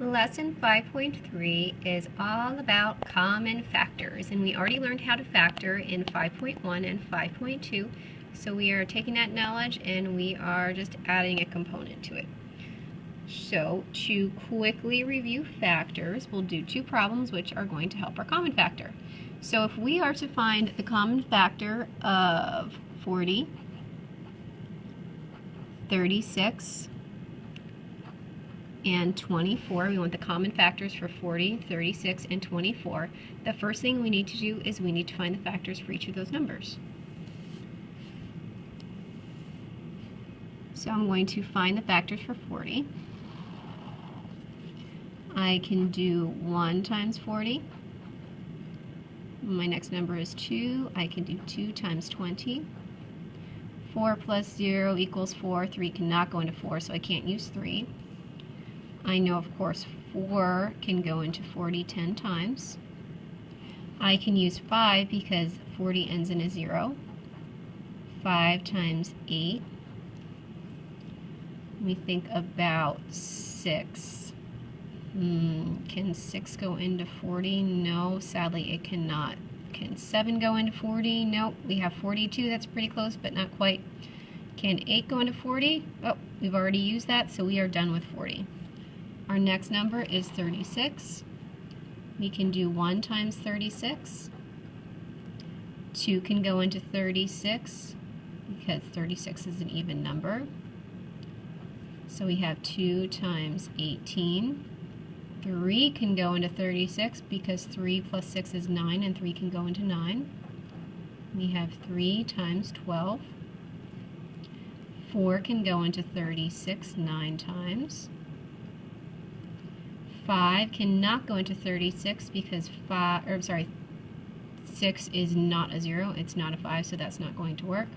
Lesson 5.3 is all about common factors, and we already learned how to factor in 5.1 and 5.2, so we are taking that knowledge and we are just adding a component to it. So to quickly review factors, we'll do two problems which are going to help our common factor. So if we are to find the common factor of 40, 36, and 24. We want the common factors for 40, 36, and 24. The first thing we need to do is we need to find the factors for each of those numbers. So I'm going to find the factors for 40. I can do 1 times 40. My next number is 2. I can do 2 times 20. 4 plus 0 equals 4. 3 cannot go into 4, so I can't use 3. I know, of course, 4 can go into 40 10 times. I can use 5 because 40 ends in a 0. 5 times 8. Let me think about 6. Can 6 go into 40? No, sadly it cannot. Can 7 go into 40? Nope. We have 42. That's pretty close, but not quite. Can 8 go into 40? Oh, we've already used that, so we are done with 40. Our next number is 36. We can do 1 times 36. 2 can go into 36 because 36 is an even number. So we have 2 times 18. 3 can go into 36 because 3 plus 6 is 9, and 3 can go into 9. We have 3 times 12. 4 can go into 36 9 times. 5 cannot go into 36 because 6 is not a 0. It's not a 5, so that's not going to work.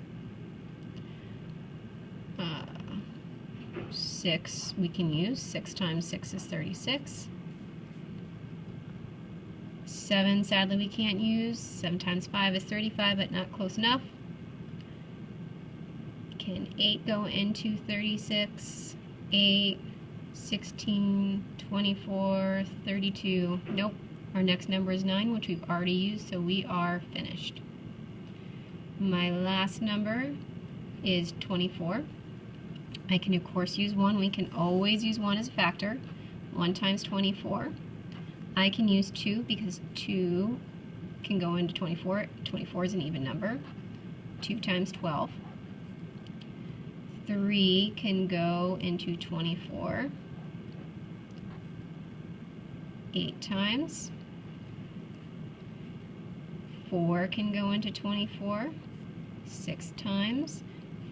6 we can use. 6 times 6 is 36. 7 sadly we can't use. 7 times 5 is 35, but not close enough. Can 8 go into 36? 8, 16, 24, 32. Nope. Our next number is 9, which we've already used, so we are finished. My last number is 24. I can, of course, use 1. We can always use 1 as a factor. 1 times 24. I can use 2 because 2 can go into 24. 24 is an even number. 2 times 12. 3 can go into 24. 8 times. 4 can go into 24. 6 times.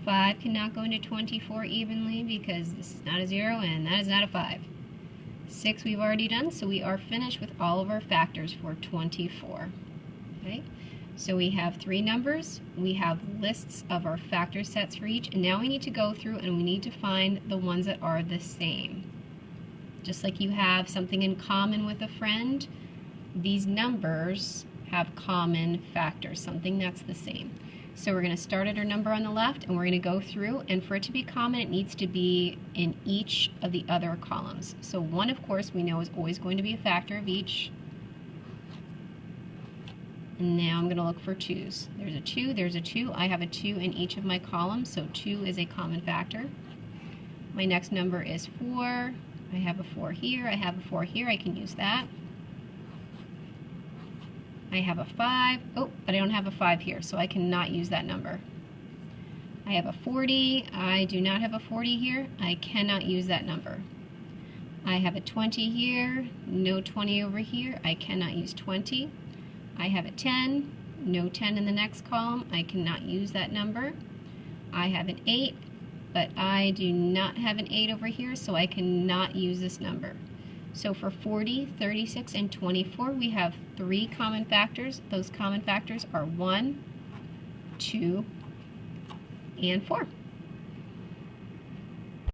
5 cannot go into 24 evenly because this is not a 0 and that is not a 5. 6 we've already done, so we are finished with all of our factors for 24. Okay? So we have 3 numbers, we have lists of our factor sets for each, and now we need to go through and we need to find the ones that are the same. Just like you have something in common with a friend, these numbers have common factors, something that's the same. So we're going to start at our number on the left and we're going to go through, and for it to be common it needs to be in each of the other columns. So 1, of course, we know is always going to be a factor of each. And now I'm going to look for 2's. There's a 2, there's a 2. I have a 2 in each of my columns, so 2 is a common factor. My next number is 4. I have a 4 here, I have a 4 here, I can use that. I have a 5, oh, but I don't have a 5 here, so I cannot use that number. I have a 40, I do not have a 40 here, I cannot use that number. I have a 20 here, no 20 over here, I cannot use 20. I have a 10, no 10 in the next column, I cannot use that number. I have an 8, but I do not have an 8 over here, so I cannot use this number. So for 40, 36, and 24, we have 3 common factors. Those common factors are 1, 2, and 4.